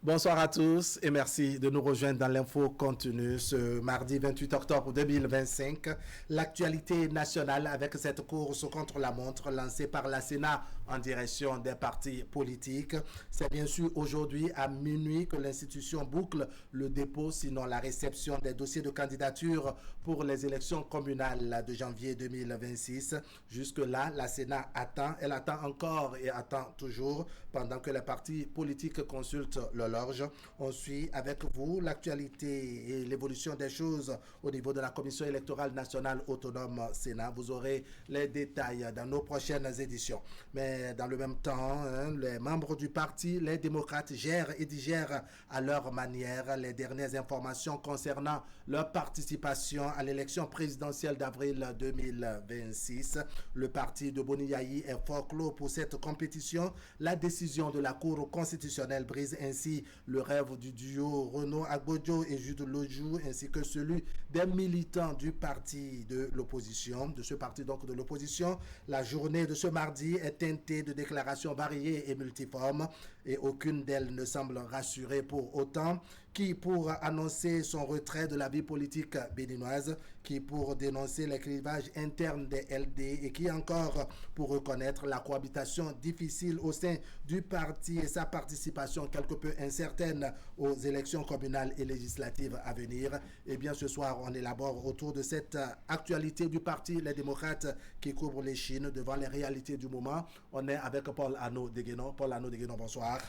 Bonsoir à tous et merci de nous rejoindre dans l'info continue ce mardi 28 octobre 2025. L'actualité nationale avec cette course contre la montre lancée par la Sénat en direction des partis politiques. C'est bien sûr aujourd'hui à minuit que l'institution boucle le dépôt, sinon la réception des dossiers de candidature pour les élections communales de janvier 2026. Jusque-là, la Sénat attend, elle attend encore et attend toujours pendant que les partis politiques consultent leur loge. On suit avec vous l'actualité et l'évolution des choses au niveau de la Commission électorale nationale autonome Sénat. Vous aurez les détails dans nos prochaines éditions. Mais dans le même temps, les membres du parti, les démocrates, gèrent et digèrent à leur manière les dernières informations concernant leur participation à l'élection présidentielle d'avril 2026. Le parti de Boni Yayi est fort clos pour cette compétition. La décision de la Cour constitutionnelle brise ainsi le rêve du duo Renaud Agbojo et Jude Lojou, ainsi que celui des militants du parti de l'opposition, de ce parti donc de l'opposition. La journée de ce mardi est teintée de déclarations variées et multiformes et aucune d'elles ne semble rassurée pour autant. Qui pour annoncer son retrait de la vie politique béninoise, qui pour dénoncer les clivages internes des LD et qui encore pour reconnaître la cohabitation difficile au sein du parti et sa participation quelque peu incertaine aux élections communales et législatives à venir. Et bien ce soir, on élabore autour de cette actualité du parti Les Démocrates qui couvre les Chines devant les réalités du moment. On est avec Paul Arnaud Deguenon. Paul Arnaud Deguenon, bonsoir.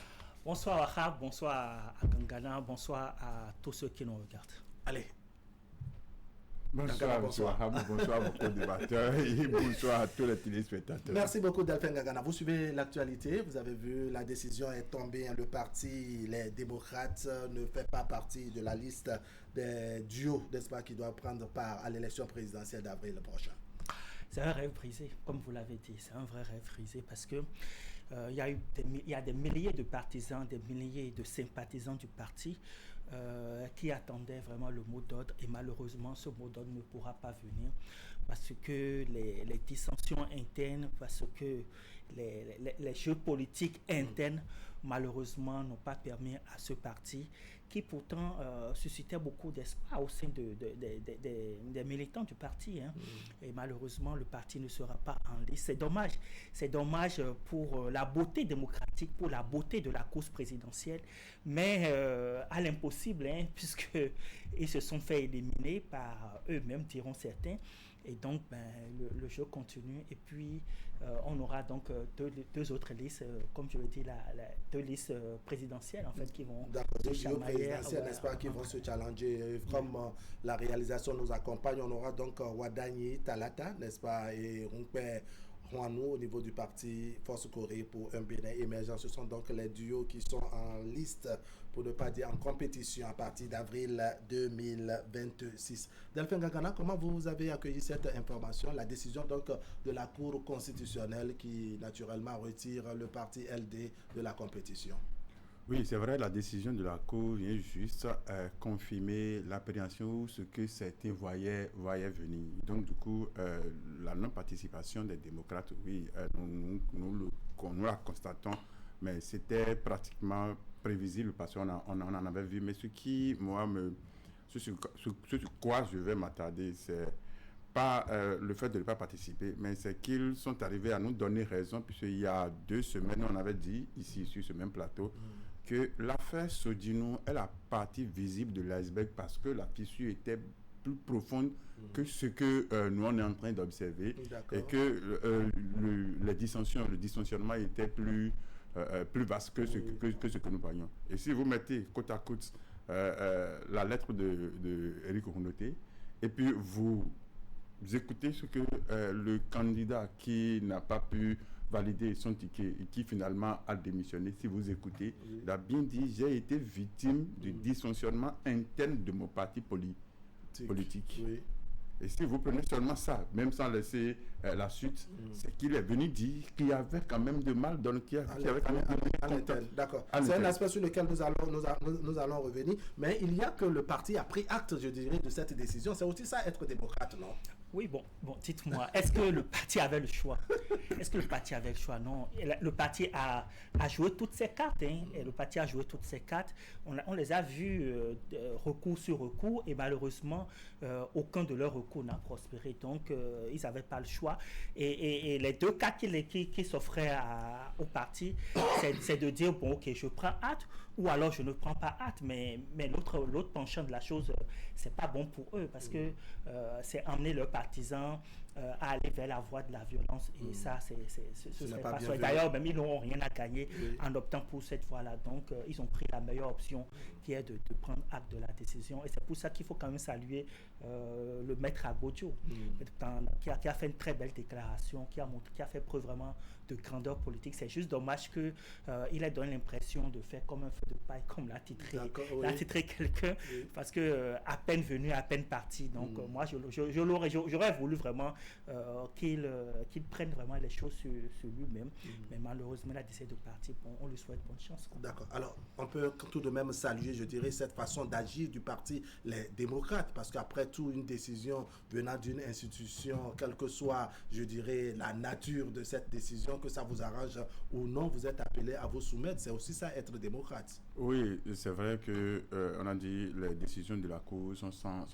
Bonsoir Wahab, bonsoir à Gangana, bonsoir à tous ceux qui nous regardent. Allez. Bonsoir, bonsoir à vos co-débatteurs et bonsoir à tous les téléspectateurs. Merci beaucoup Delphin Gagana. Vous suivez l'actualité, vous avez vu la décision est tombée. Le parti Les Démocrates ne fait pas partie de la liste des duos, n'est-ce pas, qui doivent prendre part à l'élection présidentielle d'avril prochain. C'est un rêve brisé, comme vous l'avez dit, c'est un vrai rêve brisé parce que il y a des milliers de partisans, des milliers de sympathisants du parti qui attendaient vraiment le mot d'ordre et malheureusement ce mot d'ordre ne pourra pas venir parce que les dissensions internes, parce que les jeux politiques internes malheureusement n'ont pas permis à ce parti qui pourtant suscitait beaucoup d'espoir au sein des militants du parti. Et malheureusement, le parti ne sera pas en liste. C'est dommage pour la beauté démocratique, pour la beauté de la course présidentielle, mais à l'impossible, puisque ils se sont fait éliminer par eux-mêmes, diront certains. Et donc, le jeu continue. Et puis, on aura donc deux autres listes, comme je le dis, deux listes présidentielles, en fait, qui vont se chamailler. N'est-ce pas, qui vont se challenger. Comme la réalisation nous accompagne, on aura donc Wadani Talata, n'est-ce pas, et Rumpe Juanou au niveau du parti Force Corée pour un Bénin émergent. Ce sont donc les duos qui sont en liste, pour ne pas dire en compétition, à partir d'avril 2026. Delphin Gagana, comment vous avez accueilli cette information, la décision donc de la Cour constitutionnelle qui naturellement retire le parti LD de la compétition? Oui, c'est vrai, la décision de la Cour vient juste confirmer l'appréhension ou ce que certains voyaient venir. Donc, du coup, la non-participation des démocrates, oui, nous la constatons, mais c'était pratiquement prévisible parce qu'on en avait vu. Mais ce qui, moi, sur quoi je vais m'attarder, c'est pas le fait de ne pas participer, mais c'est qu'ils sont arrivés à nous donner raison, puisqu'il y a 2 semaines, on avait dit, ici, sur ce même plateau, que l'affaire Sodinou est la partie visible de l'iceberg parce que la fissure était plus profonde que ce que nous, on est en train d'observer et que le dissensionnement était plus vaste que ce que nous voyons. Et si vous mettez côte à côte la lettre de Éric Rounoté et puis vous écoutez ce que le candidat qui n'a pas pu valider son ticket et qui finalement a démissionné, si vous écoutez, il a bien dit, j'ai été victime du dysfonctionnement interne de mon parti politique. Oui. Et si vous prenez seulement ça, même sans laisser la suite, c'est qu'il est venu dire qu'il y avait quand même de mal dans le qu'il y avait quand même à l'interne. D'accord. C'est un aspect sur lequel nous allons revenir. Mais il y a que le parti a pris acte, je dirais, de cette décision. C'est aussi ça, être démocrate, non? Oui, bon, dites-moi, est-ce que le parti avait le choix? Est-ce que le parti avait le choix? Non. Le parti a joué toutes ses cartes. Hein, et le parti a joué toutes ses cartes. On les a vus recours sur recours et malheureusement, aucun de leurs recours n'a prospéré. Donc, ils n'avaient pas le choix. Et les deux cas qui s'offraient au parti, c'est de dire, bon, ok, je prends acte ou alors je ne prends pas acte. Mais l'autre penchant de la chose, c'est pas bon pour eux parce que c'est emmener leurs partisans à aller vers la voie de la violence et ça ce serait pas ça. D'ailleurs même ils n'ont rien à gagner en optant pour cette voie-là, donc ils ont pris la meilleure option qui est de prendre acte de la décision et c'est pour ça qu'il faut quand même saluer le maître Agbodjo qui a fait une très belle déclaration, qui a fait preuve vraiment de grandeur politique. C'est juste dommage que il ait donné l'impression de faire comme un feu de paille, comme l'a titré quelqu'un, parce que à peine venu, à peine parti. Donc moi j'aurais voulu vraiment qu'il prenne vraiment les choses sur lui-même, mais malheureusement il a décidé de partir. Bon, on lui souhaite bonne chance. D'accord. Alors on peut tout de même saluer, je dirais, cette façon d'agir du parti les démocrates, parce qu'après tout, une décision venant d'une institution, quelle que soit, je dirais, la nature de cette décision, que ça vous arrange ou non, vous êtes appelé à vous soumettre. C'est aussi ça, être démocrate. Oui, c'est vrai que on a dit les décisions de la Cour sont sans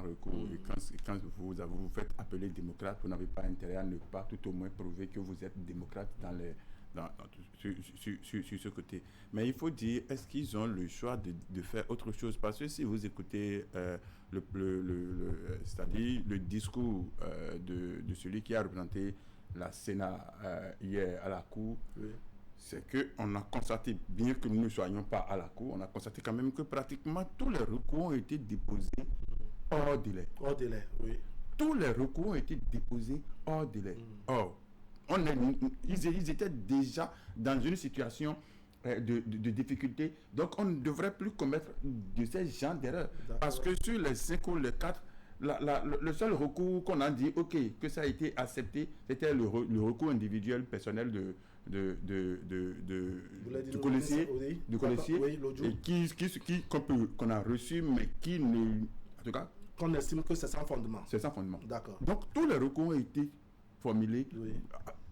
recours. Et quand vous faites appeler démocrate, vous n'avez pas intérêt à ne pas tout au moins prouver que vous êtes démocrate sur ce côté. Mais il faut dire, est-ce qu'ils ont le choix de faire autre chose? Parce que si vous écoutez c'est-à-dire le discours de celui qui a représenté la Sénat hier à la Cour, c'est qu'on a constaté, bien que nous ne soyons pas à la Cour, on a constaté quand même que pratiquement tous les recours ont été déposés hors délai. Hors délai, oui. Tous les recours ont été déposés hors délai. Or, ils étaient déjà dans une situation de difficulté. Donc, on ne devrait plus commettre de ces genres d'erreurs. Parce que sur les 5 ou les 4, le seul recours qu'on a dit, OK, que ça a été accepté, c'était le recours individuel personnel du colissier, qu'on a reçu, mais qui ne... En tout cas, qu'on estime que c'est sans fondement. C'est sans fondement. D'accord. Donc, tous les recours ont été formulés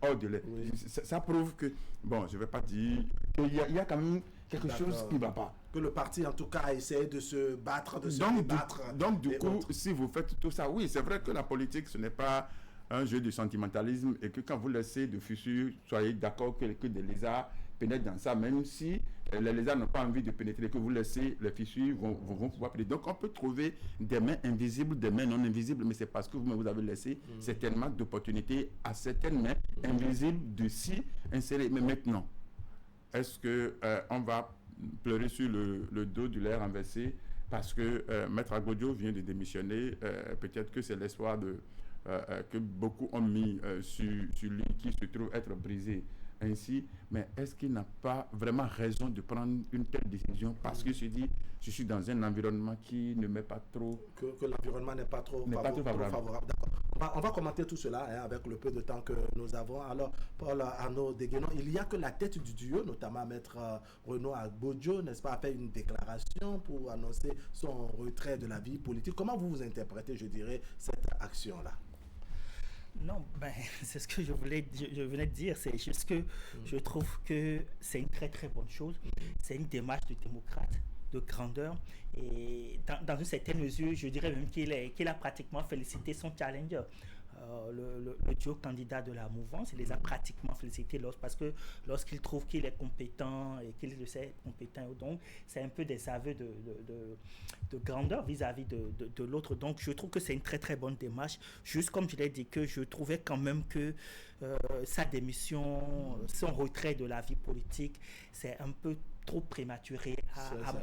hors délai. Ça prouve que, bon, je ne vais pas dire qu'il y a quand même quelque chose qui ne va pas. Que le parti, en tout cas, a essayé de se battre, de se débattre. Donc, du coup, si vous faites tout ça, oui, c'est vrai que la politique, ce n'est pas un jeu de sentimentalisme et que quand vous laissez de fissures, soyez d'accord que des lézards pénètrent dans ça, même si les lézards n'ont pas envie de pénétrer, que vous laissez les fissures vont pouvoir pénétrer. Donc, on peut trouver des mains invisibles, des mains non invisibles, mais c'est parce que vous avez laissé certainement d'opportunités à certaines mains invisibles de s'y insérer. Mais maintenant, est-ce qu'on va pleurer sur le dos du lait renversé parce que Maître Agbodjo vient de démissionner? Peut-être que c'est l'espoir que beaucoup ont mis sur lui qui se trouve être brisé ainsi, mais est-ce qu'il n'a pas vraiment raison de prendre une telle décision parce que je suis dans un environnement qui ne m'est pas trop... Que l'environnement n'est pas trop favorable. D'accord. On va commenter tout cela avec le peu de temps que nous avons. Alors, Paul Arnaud Deguenon, il y a que la tête du duo, notamment Maître Renaud Agbodjo, n'est-ce pas, a fait une déclaration pour annoncer son retrait de la vie politique. Comment vous interprétez, je dirais, cette action-là? Non, c'est ce que je venais de dire. C'est juste que je trouve que c'est une très très bonne chose. C'est une démarche de démocrate, de grandeur. Et dans une certaine mesure, je dirais même qu'il a pratiquement félicité son challenger. Le duo candidat de la mouvance, il les a pratiquement félicités parce que lorsqu'il trouve qu'il est compétent et qu'il le sait compétent, donc c'est un peu des aveux de grandeur vis-à-vis de l'autre. Donc je trouve que c'est une très très bonne démarche. Juste comme je l'ai dit, que je trouvais quand même que sa démission, son retrait de la vie politique, c'est un peu trop prématuré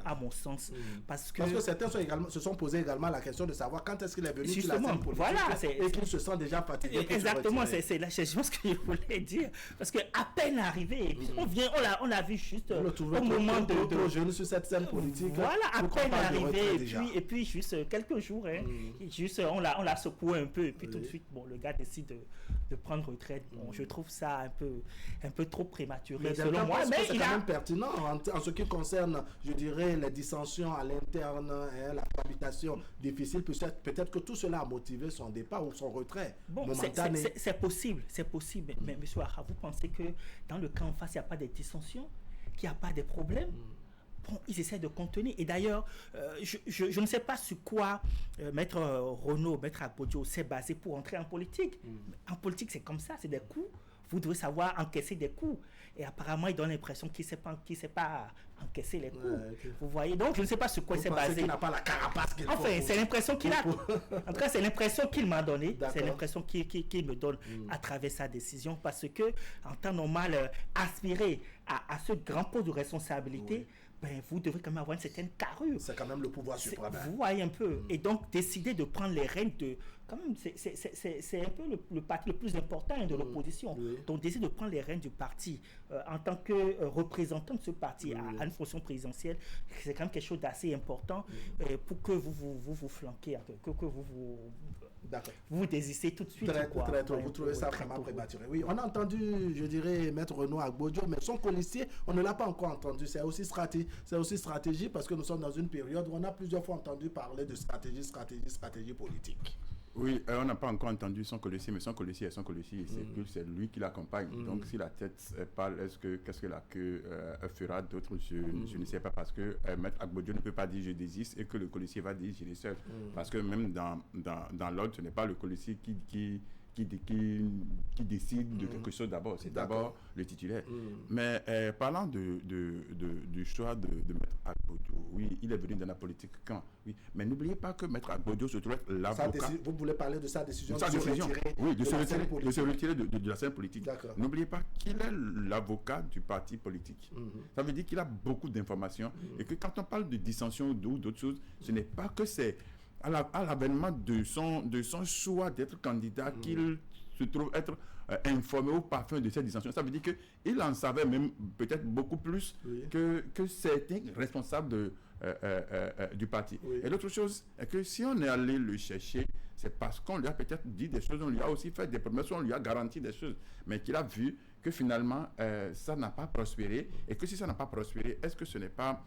à mon sens. Parce que certains se sont posés également la question de savoir quand est-ce qu'il est venu sur la scène politique, voilà, et qu'ils se sont déjà fatigués. Exactement, c'est la chose que je voulais dire. Parce qu'à peine arrivé, et puis on l'a vu juste au moment de jeune sur cette scène politique. Voilà, à peine arrivé, et puis juste quelques jours, juste on l'a secoué un peu, et puis tout de suite, le gars décide de prendre retraite. Bon, je trouve ça un peu trop prématuré, mais selon moi. Mais c'est quand même pertinent en ce qui concerne, je dirais, les dissensions à l'interne, la cohabitation difficile, peut-être que tout cela a motivé son départ ou son retrait momentané. C'est possible, mais M. Ouaha, vous pensez que dans le camp en face, il n'y a pas de dissensions, qu'il n'y a pas de problèmes? Bon, ils essaient de contenir. Et d'ailleurs, je ne sais pas sur quoi Maître Renaud, Maître Agbodio s'est basé pour entrer en politique. En politique, c'est comme ça, c'est des coups. Vous devez savoir encaisser des coups. Et apparemment, il donne l'impression qu'il ne sait pas encaisser les coups. Okay. Vous voyez? Donc, je ne sais pas sur quoi il s'est basé. Il n'a pas la carapace qu'il faut. Enfin, c'est l'impression qu'il a. En tout cas, c'est l'impression qu'il m'a donnée. C'est l'impression qu'il me donne à travers sa décision. Parce que, en temps normal, aspirer à ce grand poste de responsabilité, ben, vous devez quand même avoir une certaine carrure. C'est quand même le pouvoir suprême. Vous voyez un peu. Et donc, décider de prendre les rênes de... Quand même, c'est un peu le parti le plus important de l'opposition. Donc, décider de prendre les rênes du parti en tant que représentant de ce parti à une fonction présidentielle, c'est quand même quelque chose d'assez important pour que vous flanquez, que vous désistez tout de suite. Vous trouvez ça vraiment prématuré. Oui, on a entendu, je dirais, Maître Renaud Agbodio, mais son policier, on ne l'a pas encore entendu. C'est aussi stratégie parce que nous sommes dans une période où on a plusieurs fois entendu parler de stratégie politique. Oui, on n'a pas encore entendu son policier, mais son policier est son policier. C'est lui qui l'accompagne. Donc, si la tête parle, qu'est-ce que la queue fera d'autre, je ne sais pas, parce que Maître Agbodio ne peut pas dire je désiste et que le policier va dire je seul. Parce que même dans l'ordre, ce n'est pas le policier qui décide de quelque chose d'abord. C'est d'abord le titulaire. Mais parlant du choix de Maître Agbodio, oui, il est venu dans la politique quand? Oui, mais n'oubliez pas que Maître Agbodio se trouve être l'avocat. Vous voulez parler de sa décision? De se retirer de la scène politique. N'oubliez pas qu'il est l'avocat du parti politique. Ça veut dire qu'il a beaucoup d'informations et que quand on parle de dissension ou d'autres choses, ce n'est pas que c'est à l'avènement de son choix d'être candidat qu'il se trouve être informé au parfum de cette dissension. Ça veut dire qu'il en savait même peut-être beaucoup plus que certains responsables du parti. Et l'autre chose est que si on est allé le chercher, c'est parce qu'on lui a peut-être dit des choses, on lui a aussi fait des promesses, on lui a garanti des choses, mais qu'il a vu que finalement ça n'a pas prospéré, et que si ça n'a pas prospéré, est-ce que ce n'est pas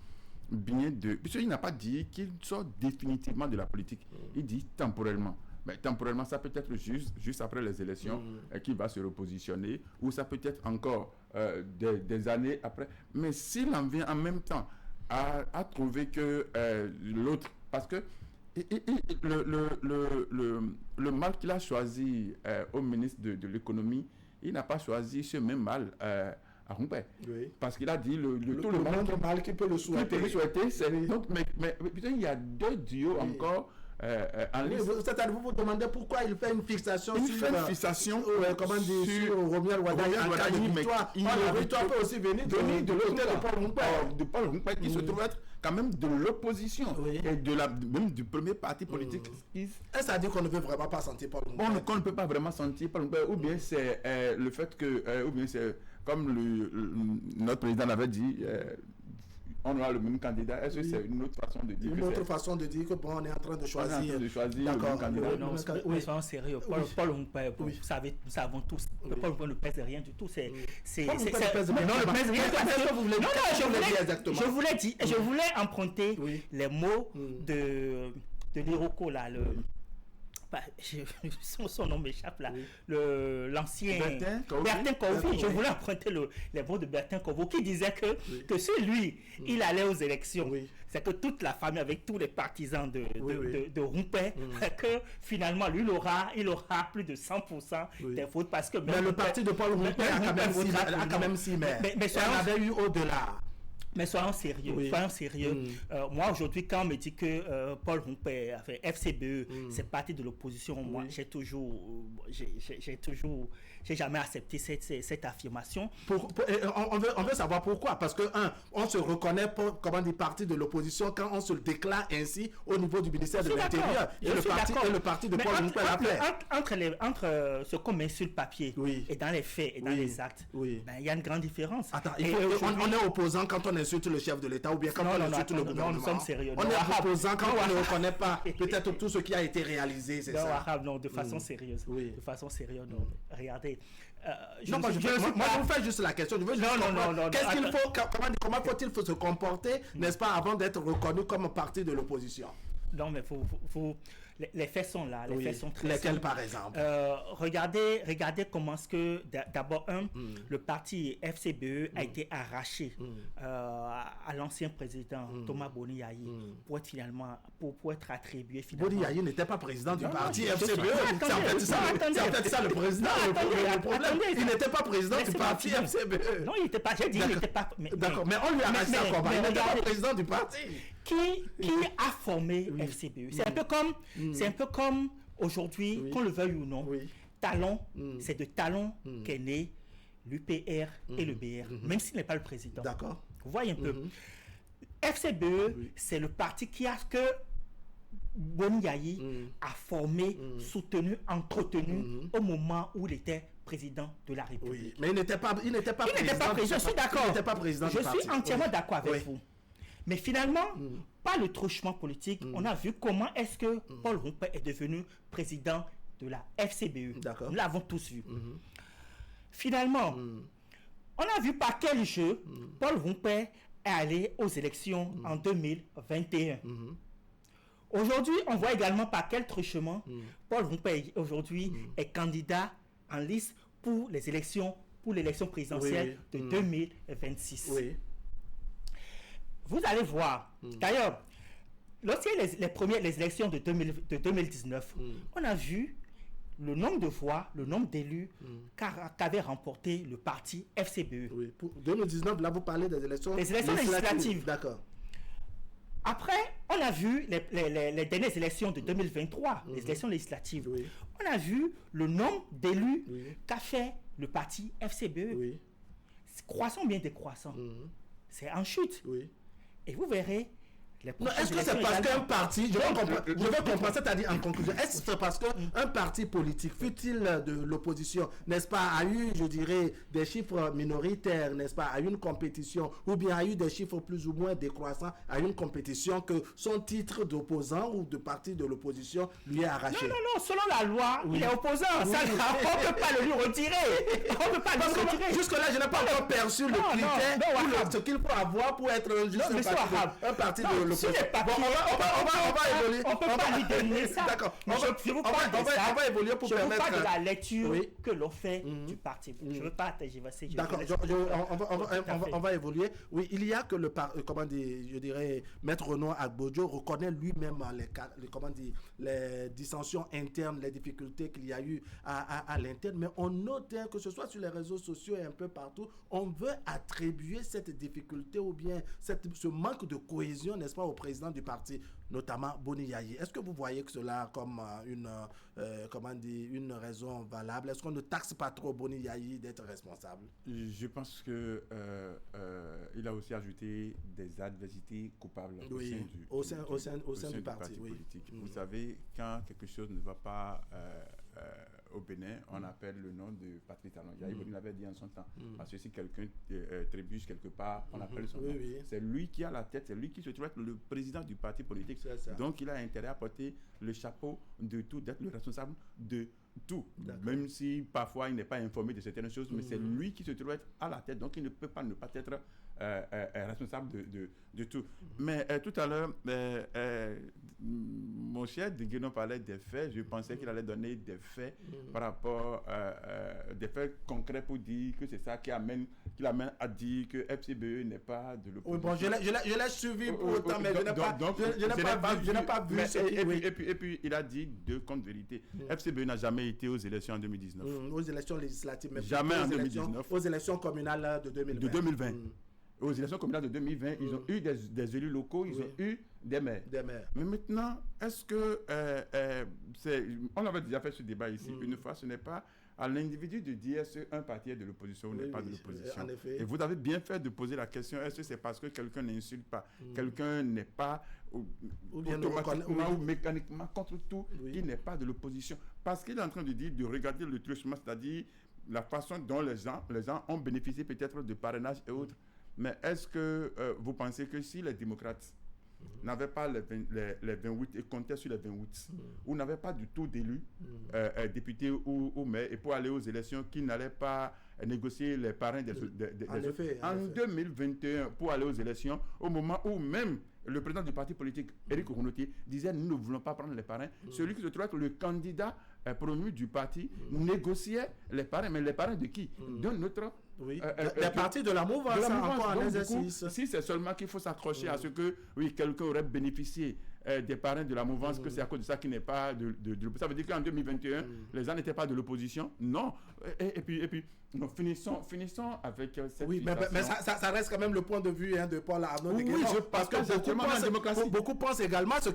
bien de... Puisqu'il n'a pas dit qu'il sort définitivement de la politique. Il dit temporairement. Mais temporairement, ça peut être juste après les élections qu'il va se repositionner, ou ça peut être encore des années après. Mais s'il en vient en même temps à trouver que l'autre... Parce que le mal qu'il a choisi au ministre de l'économie, il n'a pas choisi ce même mal à Rumpé. Parce qu'il a dit tout le mal qui peut le souhaiter. Donc, mais putain, il y a deux duos encore en ligne. C'est-à-dire, vous demandez pourquoi il fait une fixation sur Romuald Wardani en cas de victoire. La victoire peut aussi venir de l'autre côté de Paul Rumpé, qui se trouve être quand même de l'opposition et même du premier parti politique. Est-ce que ça dit qu'on ne veut vraiment pas sentir Paul Rumpé? On ne peut pas vraiment sentir Paul Rumpé, ou bien c'est le fait que, ou bien c'est comme notre président l'avait dit, on aura le même candidat. Est-ce que c'est une autre façon de dire? Une autre façon de dire que bon, on est en train de choisir. Le même candidat. Non, soyons sérieux. Paul Rumpé, vous savez, nous savons tous. Paul Rumpé ne pèse rien du tout. Non, ne pèse rien. Je voulais emprunter les mots de l'Iroko là, son nom m'échappe là, l'ancien Bertin Kovi. Je voulais emprunter les mots de Bertin Kovi qui disait que si lui il allait aux élections, c'est que toute la famille avec tous les partisans de Rumpé, que finalement lui il aura plus de 100% des votes, parce que mais le parti de Paul Rumpé a quand même 6 maires. Mais ça en avait eu au-delà. Mais soyons sérieux, moi aujourd'hui, quand on me dit que Paul Rumpé, FCBE, c'est parti de l'opposition, moi j'ai jamais accepté cette affirmation. On veut savoir pourquoi, parce que on se reconnaît parti de l'opposition quand on se déclare ainsi au niveau du ministère de l'Intérieur et le parti de Paul Rumpé l'appelait. Entre ce qu'on met sur le papier et dans les faits et dans les actes, il y a une grande différence. Attends, on est opposant quand on insulte le chef de l'État ou bien quand on insulte le gouvernement. Nous sommes sérieux. On est opposant quand on ne reconnaît pas peut-être tout ce qui a été réalisé, c'est ça? Non, de façon sérieuse. De façon sérieuse, non. Regardez, Écoutez, non, moi, je vous fais juste la question. Je veux juste non. Qu'est-ce qu'il faut, comment faut-il se comporter, n'est-ce pas, avant d'être reconnu comme parti de l'opposition? Non, mais les faits sont là. Les faits sont très Lesquels, simples. par exemple? Regardez comment est-ce que, d'abord, le parti FCBE a été arraché à l'ancien président Thomas Boni Yayi pour être finalement, pour être attribué finalement. Boni Yayi n'était pas président du parti FCBE. C'est en fait ça le président. Le problème, il n'était pas président du parti FCBE. Non, il n'était pas. J'ai dit, il n'était pas. D'accord, mais on lui a arraché à combat. Il n'était pas président du parti. Qui a formé FCBE? C'est un peu comme aujourd'hui, qu'on le veuille ou non, Talon, c'est de Talon qu'est né l'UPR et le BR, même s'il n'est pas le président. D'accord. Vous voyez un peu. FCBE, c'est le parti que Boni Yayi a formé, soutenu, entretenu au moment où il était président de la République. Oui, mais il n'était pas président. Je suis d'accord. Il n'était pas président du parti. Je suis entièrement d'accord avec vous. Mais finalement, par le truchement politique, on a vu comment est-ce que Paul Rompé est devenu président de la FCBE. Nous l'avons tous vu. Finalement, on a vu par quel jeu Paul Rompé est allé aux élections en 2021. Aujourd'hui, on voit également par quel truchement Paul Rompé aujourd'hui est candidat en liste pour l'élection présidentielle de 2026. Oui. Vous allez voir. D'ailleurs, lorsqu'il y a les élections de 2019, on a vu le nombre de voix, le nombre d'élus qu'avait remporté le parti FCBE. Oui, pour 2019, là, vous parlez des élections législatives. D'accord. Après, on a vu les dernières élections de 2023, les élections législatives. Oui. On a vu le nombre d'élus qu'a fait le parti FCBE. Oui. Croissant ou bien décroissant. C'est en chute. Oui. Et vous verrez, est-ce que c'est parce qu'un parti, je veux comprendre, c'est-à-dire en conclusion, est-ce que c'est parce qu'un parti politique, fut-il de l'opposition, n'est-ce pas, a eu, je dirais, des chiffres minoritaires, n'est-ce pas, a eu une compétition, ou bien a eu des chiffres plus ou moins décroissants, a eu une compétition, que son titre d'opposant ou de parti de l'opposition lui est arraché? Non, selon la loi, il est opposant. Ça, on ne peut pas le lui retirer. On ne peut pas le retirer. Jusque-là, je n'ai pas encore perçu le critère ou ce qu'il faut avoir pour être un parti de l'opposition. On va évoluer. On ne peut pas lui donner ça. D'accord. On va évoluer pour permettre. Je veux pas de la lecture que l'on fait du parti. Je ne veux pas tergiverser. D'accord. On va évoluer. Oui, il y a que je dirais, Maître Renaud Agbojo reconnaît lui-même les dissensions internes, les difficultés qu'il y a eu à l'interne. Mais on note que ce soit sur les réseaux sociaux et un peu partout, on veut attribuer cette difficulté ou bien ce manque de cohésion, n'est-ce pas, au président du parti, notamment Boni Yayi. Est-ce que vous voyez que cela comme une raison valable? Est-ce qu'on ne taxe pas trop Boni Yayi d'être responsable? Je pense que il a aussi ajouté des adversités coupables au sein du parti politique. Vous savez, quand quelque chose ne va pas au Bénin, on appelle le nom de Patrice Talon. Il l'avait dit en son temps. Parce que si quelqu'un trébuche quelque part, on appelle son nom. C'est lui qui a la tête, c'est lui qui se trouve être le président du parti politique. Donc il a intérêt à porter le chapeau de tout, d'être le responsable de tout. Même si parfois il n'est pas informé de certaines choses, mais c'est lui qui se trouve être à la tête. Donc il ne peut pas ne pas être responsable de tout. Mais tout à l'heure, mon cher Guénon parlait des faits. Je pensais qu'il allait donner des faits par rapport des faits concrets pour dire que c'est ça qui l'amène à dire que FCBE n'est pas de l'opposition. Oui, bon, je l'ai suivi pour autant, mais je n'ai pas vu ce et puis il a dit deux comptes vérité. FCBE n'a jamais été aux élections en 2019. Aux élections législatives, mais jamais en 2019. Aux élections communales de 2020. De 2020. Aux élections communales de 2020, ils ont eu des élus locaux, ils ont eu des maires. Mais maintenant, est-ce que on avait déjà fait ce débat ici une fois, ce n'est pas à l'individu de dire est-ce qu'un parti est de l'opposition ou n'est pas de l'opposition. Et vous avez bien fait de poser la question, est-ce que c'est parce que quelqu'un n'insulte pas, quelqu'un n'est pas automatiquement ou mécaniquement contre tout, qui n'est pas de l'opposition. Parce qu'il est en train de dire, de regarder le truchement, c'est-à-dire la façon dont les gens ont bénéficié peut-être de parrainage et autres. Mais est-ce que vous pensez que si les démocrates n'avait pas les 28 et comptait sur les 28, ou n'avait pas du tout d'élus, députés ou maires, et pour aller aux élections, qui n'allaient pas négocier les parrains des autres. En 2021, pour aller aux élections, au moment où même le président du parti politique, Éric Rounotier, disait « Nous ne voulons pas prendre les parrains », celui qui se trouvait que le candidat promu du parti négociait les parrains, mais les parrains de qui? D'un autre. Oui, des partis de la mouvance, encore en exercice. Si c'est seulement qu'il faut s'accrocher à ce que quelqu'un aurait bénéficié des parrains de la mouvance, que c'est à cause de ça qu'il n'est pas de l'opposition. Ça veut dire qu'en 2021, les gens n'étaient pas de l'opposition. Non. Et puis non, finissons avec cette situation. Mais ça reste quand même le point de vue de Paul Arnaud. Oui, parce que beaucoup pensent également ce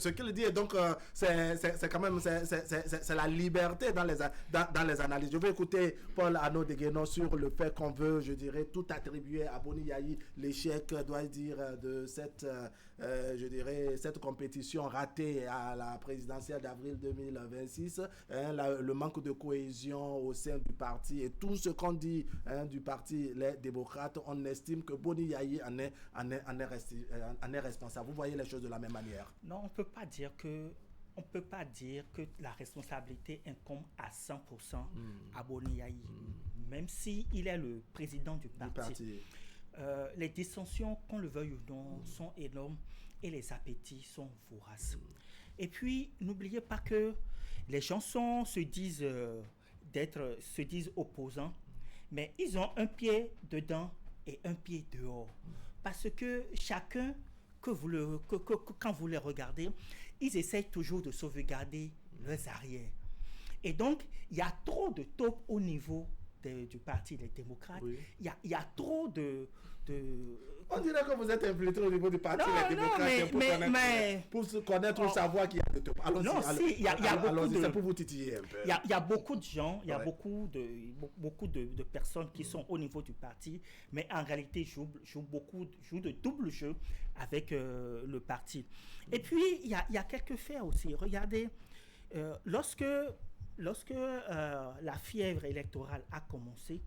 qu'il dit. Et donc, c'est quand même c'est la liberté dans les analyses. Je vais écouter Paul Arnaud de Guénon sur le fait qu'on veut, je dirais, tout attribuer à Boni Yayi, l'échec, dois-je dire, de cette compétition ratée à la présidentielle d'avril 2026, le manque de cohésion au sein du parti et tout ce qu'on dit du parti Les Démocrates, on estime que Boni Yayi en est responsable. Vous voyez les choses de la même manière? Non, on ne peut pas dire que la responsabilité incombe à 100% à Boni Yayi, même s'il est le président du parti. Les dissensions, qu'on le veuille ou non, sont énormes et les appétits sont voraces. Et puis, n'oubliez pas que les gens se disent opposants, mais ils ont un pied dedans et un pied dehors. Parce que chacun, quand vous les regardez, ils essayent toujours de sauvegarder leurs arrières. Et donc, il y a trop de taupes au niveau du Parti des démocrates. Oui. Il y a trop de... On dirait que vous êtes infiltré au niveau du Parti des démocrates pour connaître, savoir qu'il y a de taupes. Allons-y, il y a beaucoup de... C'est pour vous titiller un peu. Il y a beaucoup de gens, il y a beaucoup de personnes qui sont au niveau du parti, mais en réalité jouent de double jeu avec le parti. Et puis, il y a quelques faits aussi. Regardez, lorsque la fièvre électorale a commencé,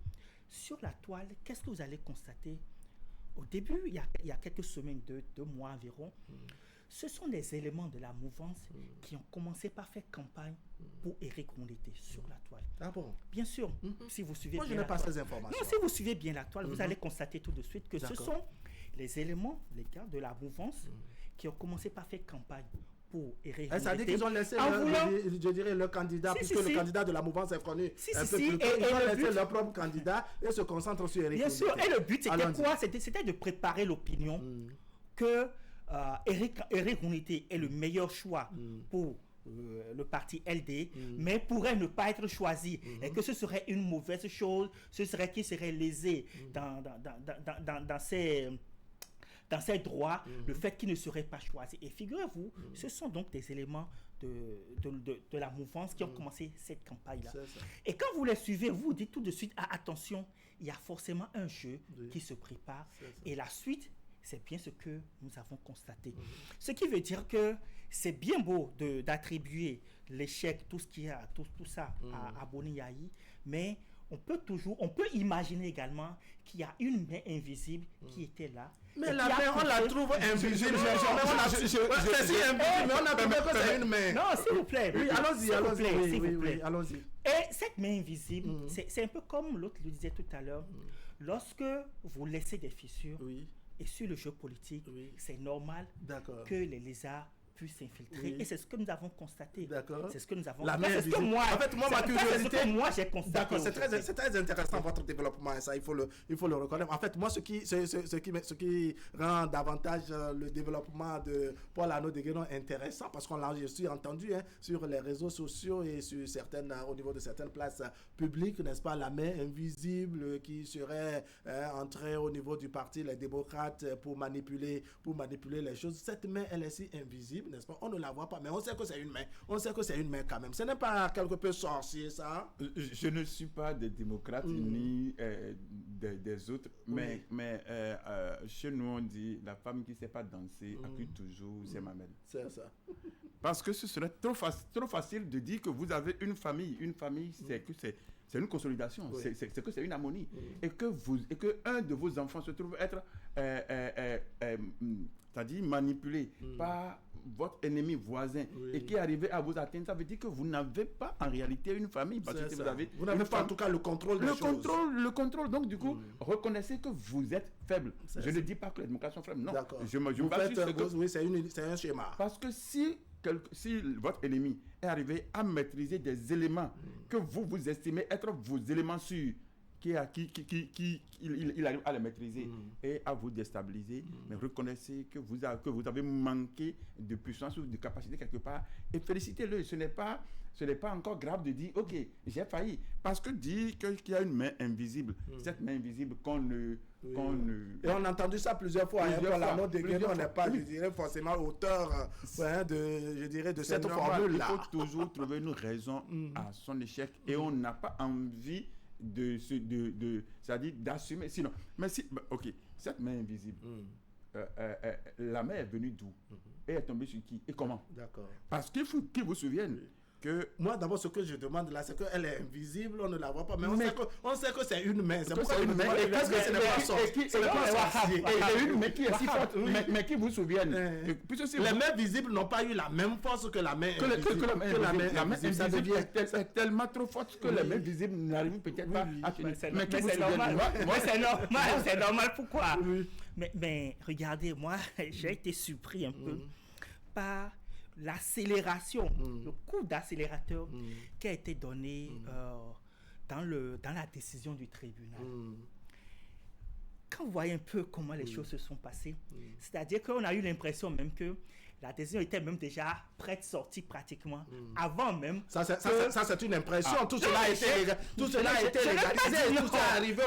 sur la toile, qu'est-ce que vous allez constater? Au début, il y a quelques semaines, 2 mois environ, ce sont des éléments de la mouvance qui ont commencé par faire campagne pour Éric Rounotier sur la toile. Ah bon? Bien sûr, si vous suivez bien la toile. Moi, je n'ai pas ces informations. Non, si vous suivez bien la toile, vous allez constater tout de suite que ce sont les éléments, les gars, de la mouvance qui ont commencé par faire campagne pour Éric Rounotier. Ça dit qu'ils ont laissé le candidat, puisque le candidat de la mouvance est connu. Ils ont laissé leur propre candidat et se concentrent sur Éric Rounotier. Bien sûr, et le but c'était quoi? C'était de préparer l'opinion que Éric Rounotier est le meilleur choix pour le parti LD, mais pourrait ne pas être choisi, et que ce serait une mauvaise chose, ce serait qu'il serait lésé dans ses droits, le fait qu'il ne serait pas choisi. Et figurez-vous, ce sont donc des éléments de la mouvance qui ont commencé cette campagne-là. Et quand vous les suivez, vous dites tout de suite, attention, il y a forcément un jeu qui se prépare. Et la suite, c'est bien ce que nous avons constaté. Ce qui veut dire que c'est bien beau d'attribuer l'échec, tout ça à Boni Yayi, mais on peut imaginer également qu'il y a une main invisible qui était là. Mais la main, on la trouve invisible. C'est si invisible, mais on a trouvé que c'est une main. Non, s'il vous plaît. Oui, allons-y. Allons-y. Et cette main invisible, c'est un peu comme l'autre le disait tout à l'heure. Lorsque vous laissez des fissures, et sur le jeu politique, c'est normal que les lézards puissent s'infiltrer. Et c'est ce que nous avons constaté. D'accord. C'est ce que nous avons constaté. C'est ce que moi, ma curiosité. C'est ce que moi j'ai constaté. D'accord, c'est très intéressant votre développement, ça, il faut le reconnaître. En fait, moi, ce qui rend davantage le développement de Paul Arnaud de Guénon intéressant, parce qu'on l'a aussi entendu sur les réseaux sociaux et sur au niveau de certaines places publiques, n'est-ce pas, la main invisible qui serait entrée au niveau du parti Les Démocrates pour manipuler les choses. Cette main, elle est si invisible, n'est-ce pas? On ne la voit pas, mais on sait que c'est une main. On sait que c'est une main quand même. Ce n'est pas quelque peu sorcier, ça? Je ne suis pas des démocrates ni des autres, mais chez nous, on dit la femme qui ne sait pas danser accuse toujours ses mamelles. C'est ça. Parce que ce serait trop facile de dire que vous avez une famille. Une famille, c'est une consolidation, Oui. c'est que c'est une harmonie. Et que un de vos enfants se trouve être c'est-à-dire manipulé par votre ennemi voisin et qui est arrivé à vous atteindre, ça veut dire que vous n'avez pas en réalité une famille. Parce que vous n'avez pas en tout cas le contrôle des choses. Le contrôle. Donc du coup, reconnaissez que vous êtes faible. Je ne dis pas que les démocrates sont faibles. Non. Oui, c'est un schéma. Parce que si votre ennemi est arrivé à maîtriser des éléments que vous estimez être vos éléments sûrs, il arrive à les maîtriser et à vous déstabiliser, mais reconnaissez que vous avez manqué de puissance ou de capacité quelque part et félicitez-le. Ce n'est pas encore grave de dire ok, j'ai failli, parce que dire qu'il y a une main invisible, cette main invisible et on a entendu ça plusieurs fois. La note de Guénon, on n'est pas, je dirais, forcément auteur de cette formule-là. Il faut toujours trouver une raison à son échec et on n'a pas envie c'est-à-dire d'assumer. Sinon, ok, cette main invisible, la main est venue d'où et est tombée sur qui et comment? D'accord. Parce qu'il faut qu'ils vous souviennent que... Moi, d'abord, ce que je demande là, c'est qu'elle est invisible, on ne la voit pas, mais on sait que c'est une main. C'est pourquoi une main. Et qu'est-ce que ce n'est pas sorcier? Ce n'est pas sorcier. Et une main qui est si forte, mais qui vous souviennent. Les mains visibles n'ont pas eu la même force que la main invisible. La main invisible est tellement trop forte que les mains visibles n'arrivent peut-être pas à tenir. Mais c'est normal. C'est normal. Pourquoi? Mais regardez, moi, j'ai été surpris un peu par l'accélération, le coup d'accélérateur qui a été donné dans la décision du tribunal. Quand vous voyez un peu comment les choses se sont passées, c'est-à-dire qu'on a eu l'impression même que la décision était même déjà prête, sortie pratiquement, avant même. Ça c'est une impression. Tout cela a été légalisé. Tout est arrivé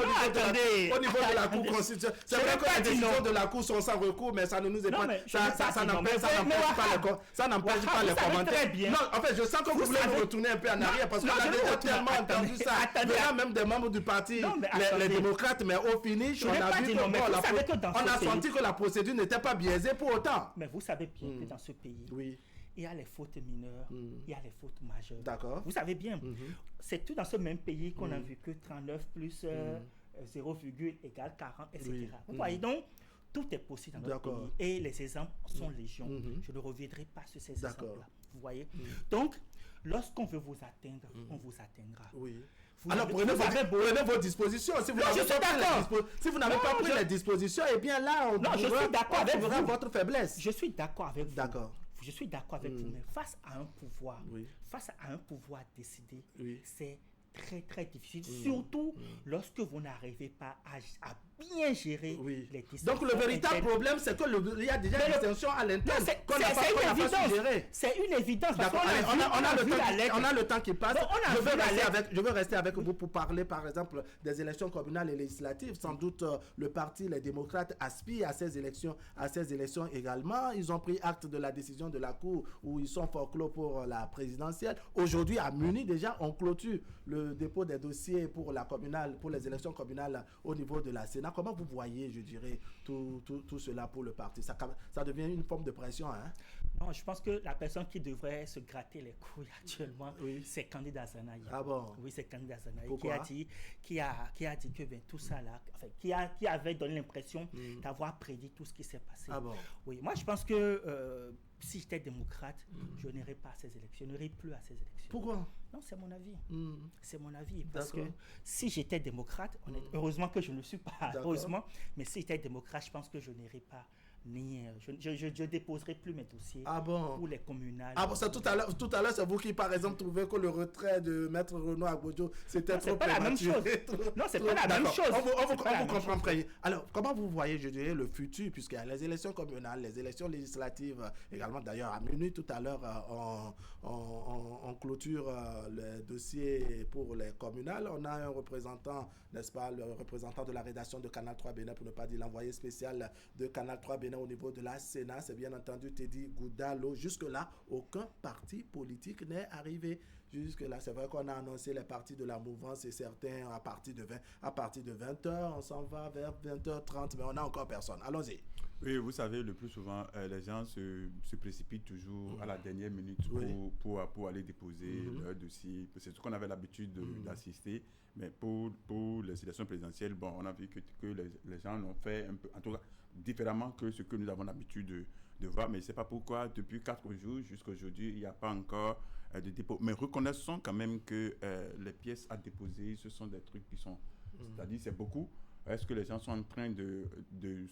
au niveau de la Cour constitutionnelle. C'est vrai que les décisions de la Cour sont sans recours, mais ça ne nous est pas... Ça n'empêche pas les commentaires. Non, en fait, je sens que vous voulez nous retourner un peu en arrière parce qu'on a déjà tellement entendu ça. Il y a même des membres du parti, les démocrates, mais au finish, on a vu on a senti que la procédure n'était pas biaisée pour autant. Mais vous savez bien que dans ce pays, il y a les fautes mineures, il y a les fautes majeures. D'accord. Vous savez bien, c'est tout dans ce même pays qu'on a vu que 39 plus 0, égale 40, etc. Vous voyez donc, tout est possible dans notre pays. Et les exemples sont légion. Je ne reviendrai pas sur ces exemples-là. Vous voyez. Donc, lorsqu'on veut vous atteindre, on vous atteindra. Oui. Alors prenez vos dispositions. Si vous n'avez pas pris les dispositions, eh bien là, on trouvera votre faiblesse. Je suis d'accord avec vous. D'accord. Je suis d'accord avec vous, mais face à un pouvoir décidé, c'est très très difficile, surtout lorsque vous n'arrivez pas à bien gérer les décisions. Donc le véritable problème, c'est qu'il y a déjà des tensions à l'interne qu'on n'a pas su gérer. C'est une évidence. D'accord. On a le temps qui passe. Je veux rester avec vous pour parler par exemple des élections communales et législatives. Sans doute le parti, les démocrates aspirent à ces élections également. Ils ont pris acte de la décision de la Cour où ils sont forclos pour la présidentielle. Aujourd'hui à Munich déjà, on clôture le dépôt des dossiers pour les élections communales au niveau de la Sénat. Comment vous voyez, je dirais, tout cela pour le parti? Ça devient une forme de pression, hein? Non, je pense que la personne qui devrait se gratter les couilles actuellement, c'est Candidat Zanaï. Ah bon? Oui, c'est Candidat Zanaï qui a dit que tout ça là, enfin, qui avait donné l'impression d'avoir prédit tout ce qui s'est passé. Ah bon? Oui, moi je pense que si j'étais démocrate, je n'irais pas à ces élections, je n'irais plus à ces élections. Pourquoi? Non, c'est mon avis. C'est mon avis. Parce que si j'étais démocrate, heureusement que je ne le suis pas, heureusement, mais si j'étais démocrate, je pense que je n'irais pas. Je déposerai plus mes dossiers pour les communales. Ah bon, ça, tout à l'heure, c'est vous qui, par exemple, trouvez que le retrait de Maître Renaud Agbojo, c'était trop prématuré. Non, c'est pas la même chose. On vous comprend très. Alors, comment vous voyez, je dirais, le futur, puisqu'il y a les élections communales, les élections législatives, également d'ailleurs à Munich, tout à l'heure, on clôture le dossier pour les communales. On a un représentant, n'est-ce pas, le représentant de la rédaction de Canal 3 Bénin, pour ne pas dire l'envoyé spécial de Canal 3 Bénin au niveau de la Sénat, c'est bien entendu Teddy Goudalo. Jusque-là, aucun parti politique n'est arrivé. Jusque-là, c'est vrai qu'on a annoncé les partis de la mouvance et certains à partir de 20h, on s'en va vers 20h30, mais on n'a encore personne. Allons-y. Oui, vous savez, le plus souvent, les gens se précipitent toujours à la dernière minute pour aller déposer leur dossier. C'est ce qu'on avait l'habitude d'assister. Mais pour les élections présidentielles, bon, on a vu que les gens l'ont fait un peu, en tout cas, différemment que ce que nous avons l'habitude de voir. Mais je ne sais pas pourquoi, depuis 4 jours jusqu'à aujourd'hui, il n'y a pas encore de dépôt. Mais reconnaissons quand même que les pièces à déposer, ce sont des trucs qui sont... C'est-à-dire, c'est beaucoup. Est-ce que les gens sont en train de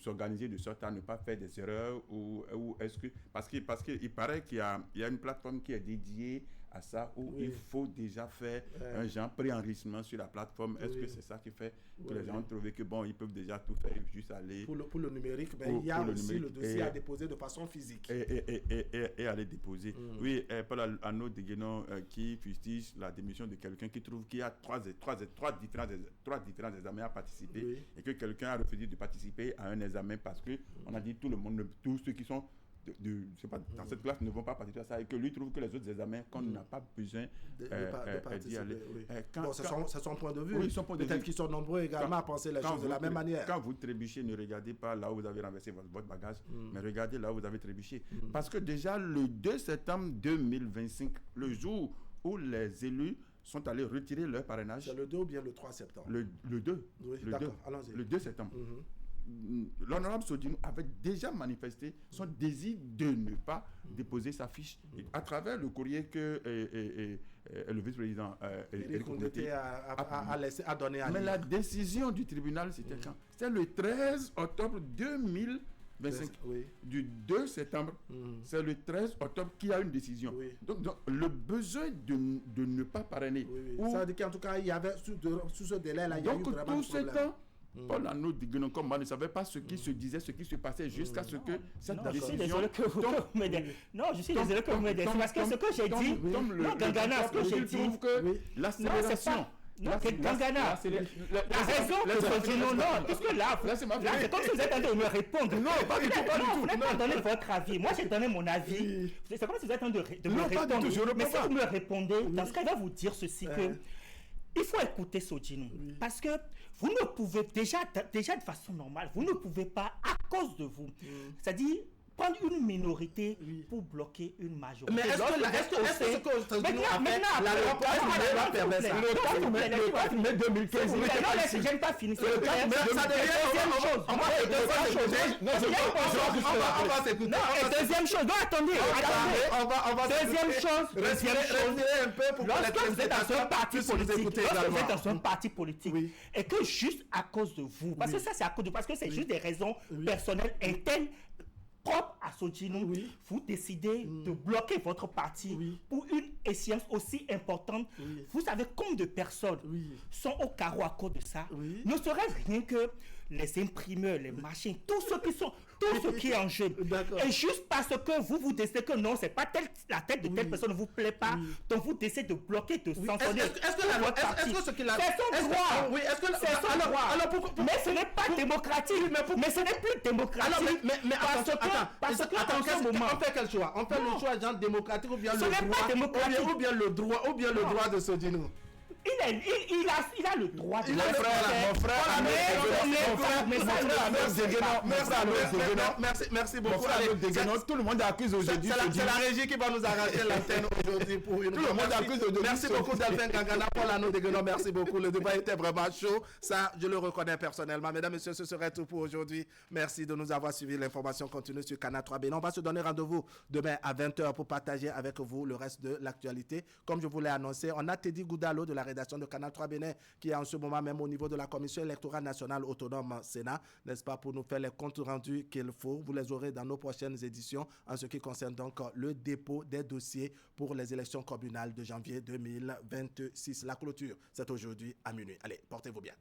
s'organiser de sorte à ne pas faire des erreurs ou est-ce que... Parce qu'il paraît qu'il y a une plateforme qui est dédiée à ça où il faut déjà faire un genre pré-enregistrement sur la plateforme. Est-ce que c'est ça qui fait que les gens ont trouvé que bon, ils peuvent déjà tout faire, juste aller... Pour le numérique, il y a aussi le dossier à déposer de façon physique. Et aller déposer. Oui, Paul Arnaud Deguenon qui fustige la démission de quelqu'un qui trouve qu'il y a trois différents examens à participer et que quelqu'un a refusé de participer à un examen parce que on a dit tous ceux qui sont je sais pas, dans cette classe ne vont pas participer à ça et que lui trouve que les autres examens qu'on n'a pas besoin d'y aller. C'est son point de vue. Oui, peut-être qu'ils sont nombreux également à penser les choses de la même manière. Quand vous trébuchez, ne regardez pas là où vous avez renversé votre bagage, mais regardez là où vous avez trébuché. Parce que déjà le 2 septembre 2025, le jour où les élus sont allés retirer leur parrainage. C'est le 2 ou bien le 3 septembre? Le 2. Oui, d'accord, allons-y. Le 2 septembre. L'honorable Sodinou avait déjà manifesté son désir de ne pas déposer sa fiche à travers le courrier que le vice-président Éric Ndoye a donné à lui. Mais la décision du tribunal, c'était quand? C'était le 13 octobre 2025. Du 2 septembre, c'est le 13 octobre qu'il y a une décision. Donc, le besoin de ne pas parrainer. Ça veut dire qu'en tout cas, il y avait sous ce délai-là, il y a eu vraiment tout ce temps, Paul Arnaud Deguenon, comme moi, ne savait pas ce qui se disait, ce qui se passait jusqu'à ce que cette décision... Non, je suis désolé que vous m'aidez. C'est parce que ce que j'ai dit... Non, Gangana, ce que j'ai dit... L'accélération... Non, Gangana, la raison que je dis non, parce que là, c'est comme si vous êtes en train de me répondre. Non, pas du tout, pas du tout. Vous n'avez pas donné votre avis. Moi, j'ai donné mon avis. C'est comme si vous êtes en train de me répondre. Mais si vous me répondez, dans ce cas, il va vous dire ceci que... Il faut écouter Sodinou. Parce que vous ne pouvez, déjà de façon normale, vous ne pouvez pas, à cause de vous, c'est-à-dire prendre une minorité pour bloquer une majorité. Mais est-ce que ce que Sodinou a fait, la loi permet ça? Le 4 mai 2015. Je n'ai pas fini. Ça deuxième chose, non, attendez. Deuxième chose, lorsque vous êtes dans un parti politique, et que juste à cause de vous, parce que ça c'est à cause de, parce que c'est juste des raisons personnelles internes propre à Sodinou, vous décidez de bloquer votre parti pour une échéance aussi importante. Vous savez combien de personnes sont au carreau à cause de ça? Ne serait-ce rien que les imprimeurs, les machines, tout ce qui est en jeu. Et juste parce que vous décidez que non, c'est pas la tête de telle personne ne vous plaît pas, donc vous décidez de bloquer, de sanctionner. Est-ce que ce qu'il a... C'est son droit. Oui, est-ce que... C'est son droit. Mais ce n'est pas démocratique. Mais ce n'est plus démocratique. Parce que on fait quel choix? On fait le choix genre démocratique ou bien le droit de Sodinou? Il a le droit de... Mon frère, merci beaucoup. Tout le monde accuse aujourd'hui. C'est la régie qui va nous arracher l'antenne aujourd'hui pour une... Tout le monde accuse aujourd'hui. Merci beaucoup Delphin Gangana, Paul Arnaud Deguenon, merci beaucoup. Le débat était vraiment chaud. Ça, je le reconnais personnellement. Mesdames, Messieurs, ce serait tout pour aujourd'hui. Merci de nous avoir suivi. L'information continue sur Canal 3 Bénin. On va se donner rendez-vous demain à 20h pour partager avec vous le reste de l'actualité. Comme je vous l'ai annoncé, on a Teddy Goudalo de la rédaction de Canal 3 Bénin qui est en ce moment même au niveau de la Commission électorale nationale autonome Sénat, n'est-ce pas, pour nous faire les comptes rendus qu'il faut. Vous les aurez dans nos prochaines éditions en ce qui concerne donc le dépôt des dossiers pour les élections communales de janvier 2026. La clôture, c'est aujourd'hui à minuit. Allez, portez-vous bien.